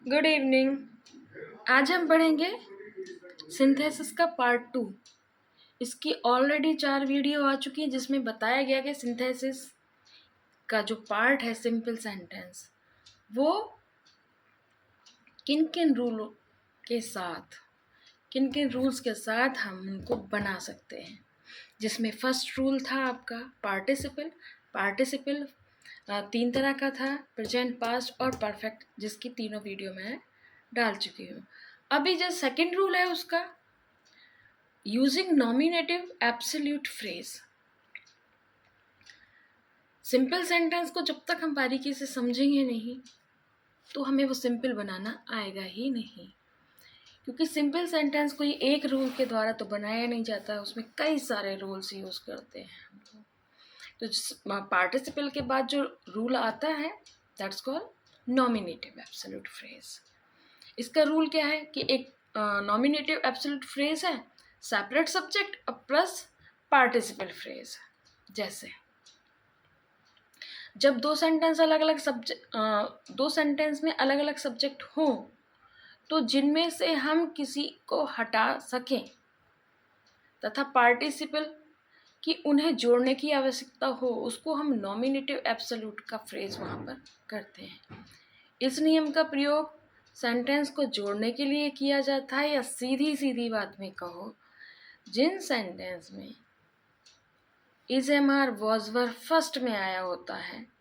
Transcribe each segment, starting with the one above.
Good evening. आज हम पढ़ेंगे सिंथेसिस का पार्ट 2। इसकी ऑलरेडी 4 वीडियो आ चुकी हैं जिसमें बताया गया कि सिंथेसिस का जो पार्ट है सिंपल सेंटेंस वो किन किन रूलों के साथ किन किन रूल्स के साथ हम उनको बना सकते हैं। जिसमें फर्स्ट रूल था आपका पार्टिसिपल। पार्टिसिपल 3 तरह का था, प्रेजेंट, पास्ट और परफेक्ट, जिसकी तीनों वीडियो मैं डाल चुकी हूँ। अभी जो सेकंड रूल है उसका using nominative absolute phrase. Simple sentence को जब तक हम बारीकी से समझेंगे नहीं तो हमें वो सिंपल बनाना आएगा ही नहीं, क्योंकि सिंपल सेंटेंस कोई एक रूल के द्वारा तो बनाया नहीं जाता, उसमें कई सारे रूल्स यूज़ करते हैं। तो पार्टिसिपल के बाद जो रूल आता है that's called nominative absolute phrase. इसका रूल क्या है कि एक नॉमिनेटिव एब्सोल्यूट फ्रेज है, सेपरेट सब्जेक्ट और प्लस पार्टिसिपल फ्रेज। जैसे जब दो सेंटेंस में अलग अलग सब्जेक्ट हो तो जिनमें से हम किसी को हटा सकें तथा पार्टिसिपल कि उन्हें जोड़ने की आवश्यकता हो उसको हम नॉमिनेटिव एब्सोल्यूट का फ्रेज वहाँ पर करते हैं। इस नियम का प्रयोग सेंटेंस को जोड़ने के लिए किया जाता है, या सीधी सीधी बात में कहो जिन सेंटेंस में is am are was were first में आया होता है,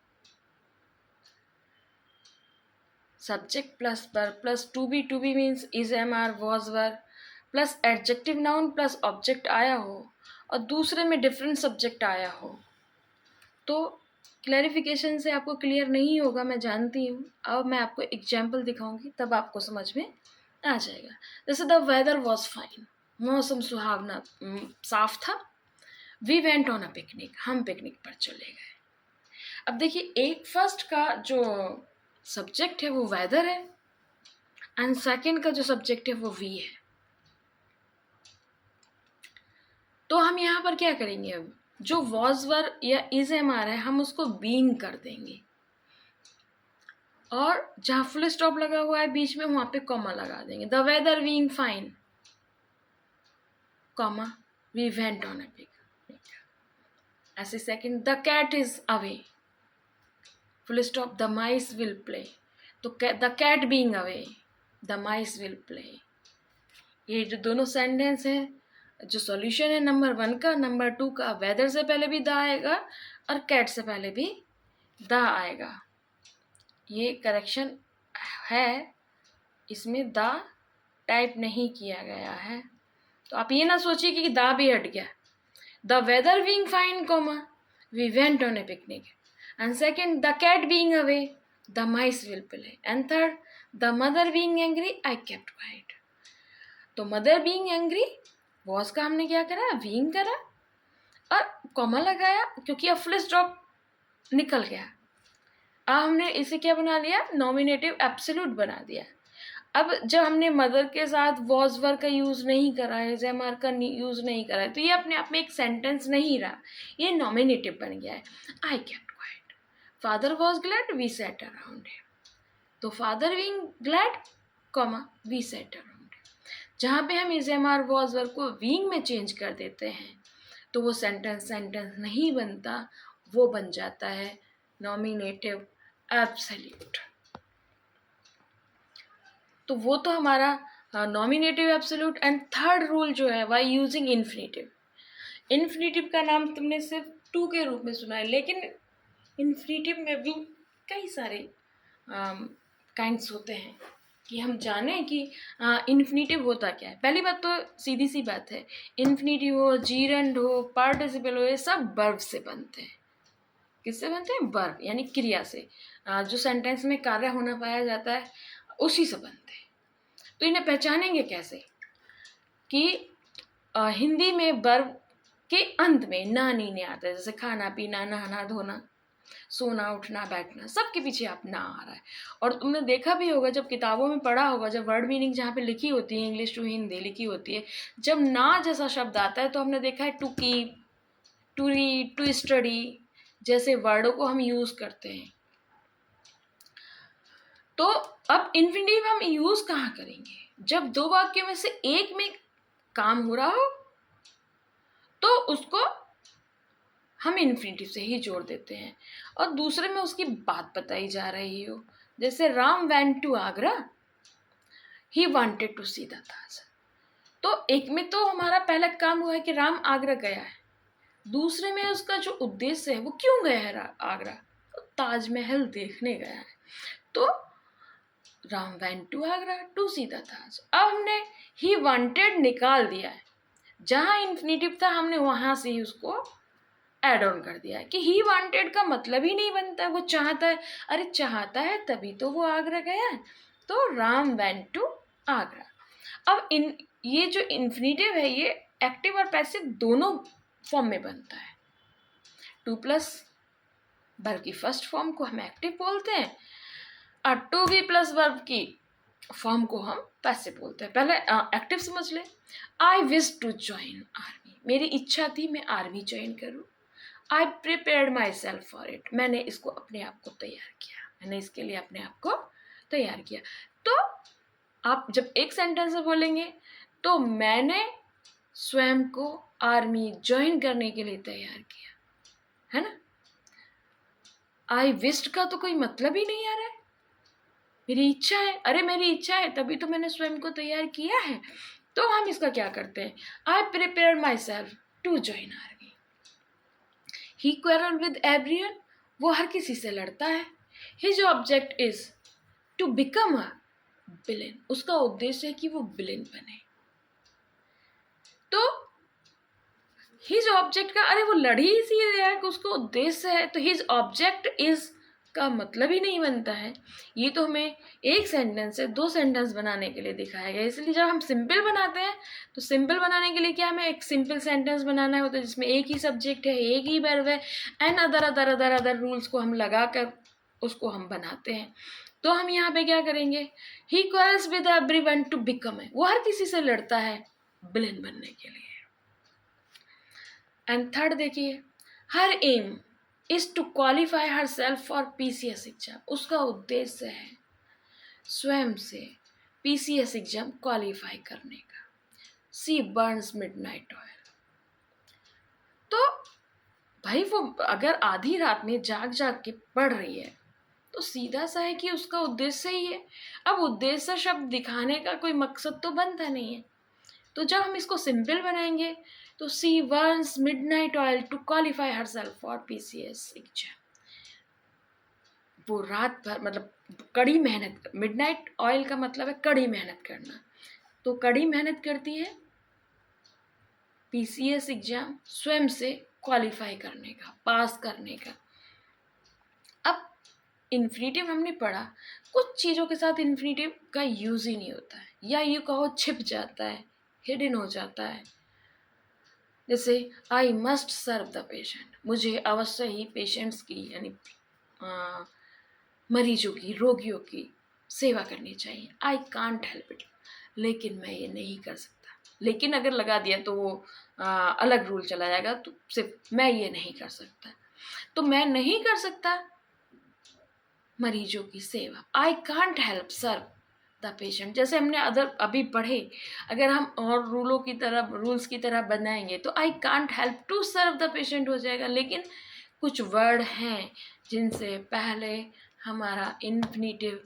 subject plus were plus to be means is am are was were plus adjective noun plus object आया हो और दूसरे में डिफरेंट सब्जेक्ट आया हो तो क्लैरिफिकेशन से आपको क्लियर नहीं होगा, मैं जानती हूँ। अब मैं आपको एग्जाम्पल दिखाऊंगी तब आपको समझ में आ जाएगा। जैसे द वेदर वॉज फाइन, मौसम सुहावना साफ था। We went on a picnic, हम पिकनिक पर चले गए। अब देखिए एक फर्स्ट का जो सब्जेक्ट है वो वेदर है एंड सेकंड का जो सब्जेक्ट है वो वी है। तो हम यहाँ पर क्या करेंगे, अब जो वॉज वर या इज एम आर है हम उसको बीइंग कर देंगे और जहाँ फुल स्टॉप लगा हुआ है बीच में वहाँ पे कॉमा लगा देंगे। The weather being fine, comma, we went on a picnic. ऐसे second the cat is away, full stop, the mice will play. तो the cat being away, the mice will play. ये जो दोनों सेंटेंस है, जो solution है number 1 का, number 2 का वेदर से पहले भी द आएगा और कैट से पहले भी द आएगा। ये करेक्शन है, इसमें द टाइप नहीं किया गया है, तो आप ये ना सोचिए कि द भी हट गया। The weather being fine, comma, we went on a picnic. And second the cat being away, the mice will play. And third the mother being angry, I kept quiet. तो मदर बीइंग एंग्री वॉज का हमने क्या करा, being करा और comma लगाया क्योंकि अब फुल स्टॉप निकल गया। अब हमने इसे क्या बना लिया, नॉमिनेटिव एब्सोल्यूट बना दिया। अब जब हमने मदर के साथ वॉज वर का यूज़ नहीं करा है, इज एम आर का यूज़ नहीं करा है, तो ये अपने आप में एक सेंटेंस नहीं रहा, ये नॉमिनेटिव बन गया है। I kept quiet, father was glad, we set around him. तो father being glad, comma, we set around. जहाँ पे हम is am are was were को बीइंग में चेंज कर देते हैं तो वो सेंटेंस नहीं बनता, वो बन जाता है नॉमिनेटिव एब्सोल्यूट। तो वो तो हमारा nominative absolute. And third rule जो है वाई यूजिंग इन्फिनेटिव। इन्फिनेटिव का नाम तुमने सिर्फ टू के रूप में सुना है, लेकिन इन्फिनेटिव में भी कई सारे काइंड्स होते हैं कि हम जानें कि इन्फिनेटिव होता क्या है। पहली बात तो सीधी सी बात है, इन्फिनेटिव हो, जीरेंड हो, पार्टिसिपल हो, ये सब वर्ब से बनते हैं। किससे बनते हैं, वर्ब यानी क्रिया से। जो सेंटेंस में कार्य होना पाया जाता है उसी से बनते हैं। तो इन्हें पहचानेंगे कैसे कि हिंदी में वर्ब के अंत में ना नीने आता है, जैसे खाना पीना, नहाना धोना, सोना उठना बैठना, सबके पीछे आप ना आ रहा है। और तुमने देखा भी होगा, जब किताबों में पढ़ा होगा, जब वर्ड मीनिंग जहाँ पे लिखी होती है, इंग्लिश टू हिंदी लिखी होती है, जब ना जैसा शब्द आता है तो हमने देखा है to keep, to read, to study जैसे वर्डों को हम यूज़ करते हैं। तो अब इन्फिनिटिव हम यूज कहाँ करेंगे? जब दो वाक्यों में से एक में काम हो रहा हो तो उसको हम इन्फिनिटिव से ही जोड़ देते हैं, और दूसरे में उसकी बात बताई जा रही हो, जैसे Ram went to Agra, he wanted to see the Taj. तो एक में तो हमारा पहला काम हुआ है कि राम आगरा गया है, दूसरे में उसका जो उद्देश्य है वो क्यों गया है आगरा, तो ताजमहल देखने गया है। तो Ram went to Agra to see the Taj. अब हमने ही वांटेड निकाल दिया है, जहाँ इन्फिनिटिव था हमने वहाँ से ही उसको एड ऑन कर दिया है कि ही वांटेड का मतलब ही नहीं बनता, वो चाहता है। अरे चाहता है तभी तो वो आगरा गया है, तो राम वेंट टू आगरा। अब ये जो इन्फिनिटिव है ये एक्टिव और पैसिव दोनों फॉर्म में बनता है। टू प्लस वर्ब की फर्स्ट फॉर्म को हम एक्टिव बोलते हैं, और टू बी प्लस वर्ब की फॉर्म को हम पैसिव बोलते हैं। पहले एक्टिव समझ ले। I wish to join army, मेरी इच्छा थी मैं आर्मी ज्वाइन करूँ। I prepared myself for it, मैंने इसको अपने आप को तैयार किया, मैंने इसके लिए अपने आप को तैयार किया। तो आप जब एक सेंटेंस में बोलेंगे तो मैंने स्वयं को आर्मी ज्वाइन करने के लिए तैयार किया, है ना। आई विश्ड का तो कोई मतलब ही नहीं आ रहा है, मेरी इच्छा है। अरे मेरी इच्छा है तभी तो मैंने स्वयं को तैयार किया है। तो हम इसका क्या करते हैं, I prepare myself to join army. He quarrel with everyone, वो हर किसी से लड़ता है। His object is to become a villain, उसका उद्देश्य है कि वो विलेन बने। तो हिज ऑब्जेक्ट का, अरे वो लड़ ही इसीलिए रहा है कि उसको उद्देश्य है, तो हिज ऑब्जेक्ट इज का मतलब ही नहीं बनता है। ये तो हमें एक सेंटेंस से दो सेंटेंस बनाने के लिए दिखाया गया। इसलिए जब हम सिंपल बनाते हैं तो सिंपल बनाने के लिए क्या हमें एक सिंपल सेंटेंस बनाना होता है जिसमें एक ही सब्जेक्ट है, एक ही वर्ब है, and other other other other rules को हम लगा कर उसको हम बनाते हैं। तो हम यहाँ पे क्या करेंगे, he quarrels with everyone to become है, वो हर किसी से लड़ता है विलेन बनने के लिए। एंड थर्ड देखिए, her aim is to qualify herself for PCS exam, उसका उद्देश्य है स्वयं से पीसीएस एग्जाम क्वालिफाई करने का। सी बर्न्स मिडनाइट ऑयल, तो भाई वो अगर आधी रात में जाग जाग के पढ़ रही है तो सीधा सा है कि उसका उद्देश्य ही है। अब उद्देश्य शब्द दिखाने का कोई मकसद तो बनता नहीं है, तो जब हम इसको सिंपल बनाएंगे तो she burns midnight oil to qualify herself for PCS exam. वो रात भर मतलब कड़ी मेहनत, मिडनाइट ऑयल का मतलब है कड़ी मेहनत करना, तो कड़ी मेहनत करती है पीसीएस एग्जाम स्वयं से क्वालिफाई करने का, पास करने का। अब इन्फिनिटिव हमने पढ़ा, कुछ चीज़ों के साथ इन्फिनिटिव का यूज़ ही नहीं होता है, या यूँ कहो छिप जाता है, हिडन हो जाता है। जैसे I must serve the patient, मुझे अवश्य ही पेशेंट्स की यानी मरीजों की, रोगियों की सेवा करनी चाहिए। आई कांट हेल्प इट, लेकिन मैं ये नहीं कर सकता। लेकिन अगर लगा दिया तो वो अलग रूल चला जाएगा, तो सिर्फ मैं ये नहीं कर सकता, तो मैं नहीं कर सकता मरीजों की सेवा। I can't help serve the patient, जैसे हमने अभी पढ़े, अगर हम और रूल्स की तरह बनाएंगे तो I can't help to serve the patient हो जाएगा। लेकिन कुछ वर्ड हैं जिनसे पहले हमारा इन्फिनिटिव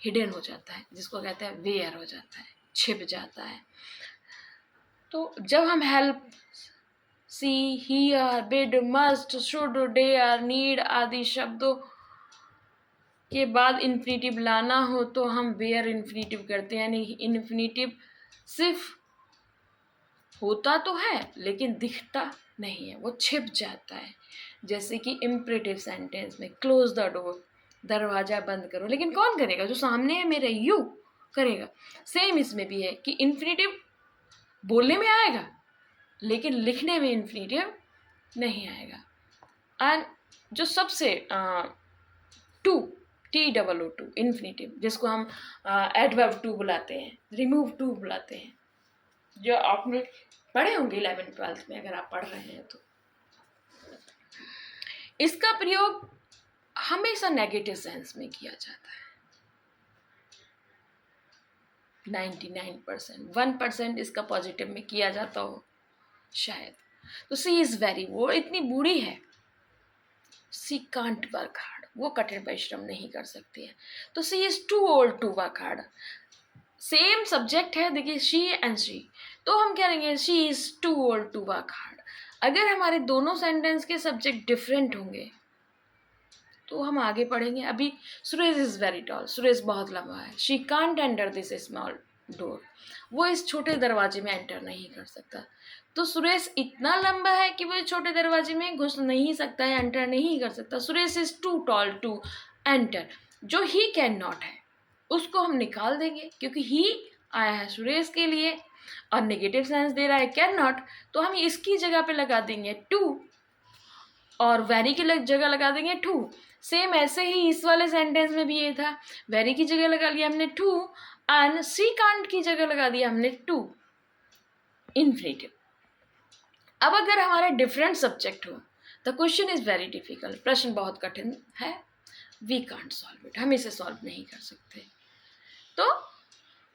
हिडन हो जाता है, जिसको कहते हैं वेयर हो जाता है, छिप जाता है। तो जब हम help, see, hear, bid, must, should, dare, need आदि शब्दों के बाद इन्फिनिटिव लाना हो तो हम वेयर इन्फिनिटिव करते हैं, यानी इन्फिनिटिव सिर्फ होता तो है लेकिन दिखता नहीं है, वो छिप जाता है। जैसे कि इम्परेटिव सेंटेंस में क्लोज द डोर, दरवाज़ा बंद करो, लेकिन कौन करेगा, जो सामने है मेरे, यू करेगा। सेम इसमें भी है कि इन्फिनिटिव बोलने में आएगा लेकिन लिखने में इन्फिनिटिव नहीं आएगा। एंड जो सबसे टू, TOO इन्फिनिटिव, जिसको हम एडवर्ब टू बुलाते हैं, रिमूव टू बुलाते हैं, जो आपने पढ़े होंगे 11th-12th में अगर आप पढ़ रहे हैं तो। इसका प्रयोग हमेशा नेगेटिव सेंस में किया जाता है। 99%, 1% इसका पॉजिटिव में किया जाता हो शायद। तो सी इज़ वेरी, वो इतनी बूढ़ी है, सी कांट वर्क हार्ड, वो कठिन परिश्रम नहीं कर सकती है। तो she is too old to work hard. Same subject है, देखिए शी एंड शी, तो हम कह कहेंगे she is too old to work hard. अगर हमारे दोनों सेंटेंस के सब्जेक्ट डिफरेंट होंगे तो हम आगे पढ़ेंगे। अभी Suresh is very tall, Suresh बहुत लंबा है। She can't enter this small door, वो इस छोटे दरवाजे में एंटर नहीं कर सकता। तो सुरेश इतना लंबा है कि वो इस छोटे दरवाजे में घुस नहीं सकता है, एंटर नहीं कर सकता। Suresh is too tall to enter, जो ही कैन नॉट है उसको हम निकाल देंगे, क्योंकि ही आया है सुरेश के लिए और नेगेटिव सेंस दे रहा है कैन नॉट, तो हम इसकी जगह पे लगा देंगे टू और वेरी की जगह लगा देंगे टू। सेम ऐसे ही इस वाले सेंटेंस में भी ये था, वेरी की जगह लगा लिया हमने टू एंड सी कांट की जगह लगा दिया हमने टू, इन्फिनेटिव। अब अगर हमारा डिफरेंट सब्जेक्ट हो, the question is very difficult, प्रश्न बहुत कठिन है, वी कांट सॉल्व इट, हम इसे सॉल्व नहीं कर सकते। तो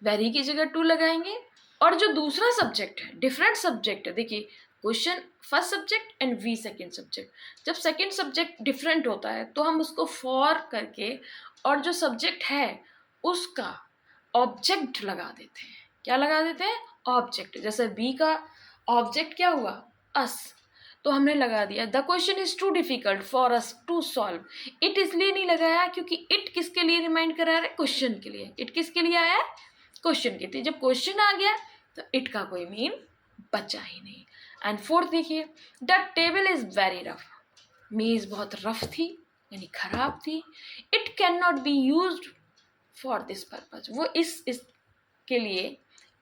वेरी की जगह टू लगाएंगे। और जो दूसरा सब्जेक्ट है, डिफरेंट सब्जेक्ट है, देखिए question first subject and we second subject, जब सेकेंड सब्जेक्ट डिफरेंट होता है तो हम उसको फॉर करके और जो सब्जेक्ट है उसका ऑब्जेक्ट लगा देते हैं। क्या लगा देते हैं? ऑब्जेक्ट। जैसे बी का ऑब्जेक्ट क्या हुआ? अस, तो हमने लगा दिया the question is too difficult for us to solve. It इसलिए नहीं लगाया क्योंकि इट किसके लिए रिमाइंड करा रहा है? क्वेश्चन के लिए। इट किसके लिए आया है? क्वेश्चन के लिए। जब क्वेश्चन आ गया तो इट का कोई मीन बचा ही नहीं। एंड फोर्थ देखिए, the table is very rough, मेज बहुत रफ थी यानी खराब थी। It can not be use for this purpose, वो इस के लिए,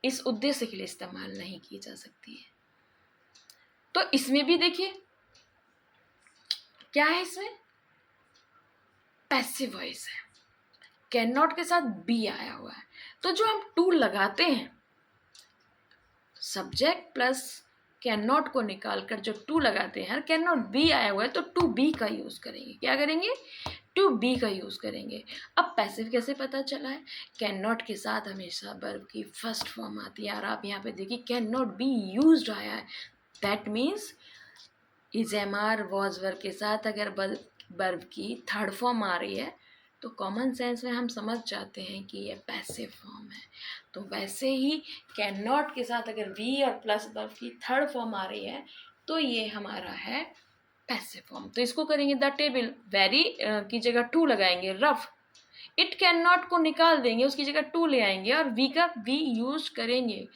इस उद्देश्य के लिए इस्तेमाल नहीं की जा सकती है। तो इसमें भी देखिए क्या है, इसमें पैसिव वॉइस है, कैन नॉट के साथ बी आया हुआ है। तो जो हम टू लगाते हैं, सब्जेक्ट प्लस कैन नॉट को निकाल कर जो टू लगाते हैं, कैन नॉट बी आया हुआ है तो टू बी का यूज़ करेंगे। क्या करेंगे? टू बी का यूज़ करेंगे। अब पैसिव कैसे पता चला है? कैन नॉट के साथ हमेशा वर्ब की फर्स्ट फॉर्म आती है, और आप यहाँ पे देखिए कैन नॉट बी यूज्ड आया है, that means is am are was verb के साथ अगर वर्ब की थर्ड फॉर्म आ रही है तो कॉमन सेंस में हम समझ जाते हैं कि ये पैसिव फॉर्म है। तो वैसे ही कैन नॉट के साथ अगर वी और प्लस वर्ब की थर्ड फॉर्म आ रही है तो ये हमारा है पैसिव फॉर्म। तो इसको करेंगे द टेबल, वेरी की जगह टू लगाएंगे, रफ। इट कैन नॉट को निकाल देंगे, उसकी जगह टू ले आएंगे और वी का वी यूज करेंगे।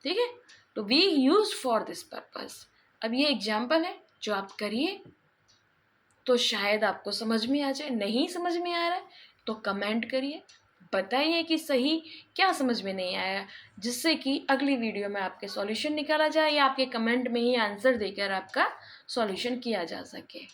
ठीक है, तो we use for this purpose. अब ये एग्जाम्पल है जो आप करिए तो शायद आपको समझ में आ जाए। नहीं समझ में आ रहा है तो कमेंट करिए, बताइए कि सही क्या समझ में नहीं आया, जिससे कि अगली वीडियो में आपके सॉल्यूशन निकाला जाए या आपके कमेंट में ही आंसर देकर आपका सॉल्यूशन किया जा सके।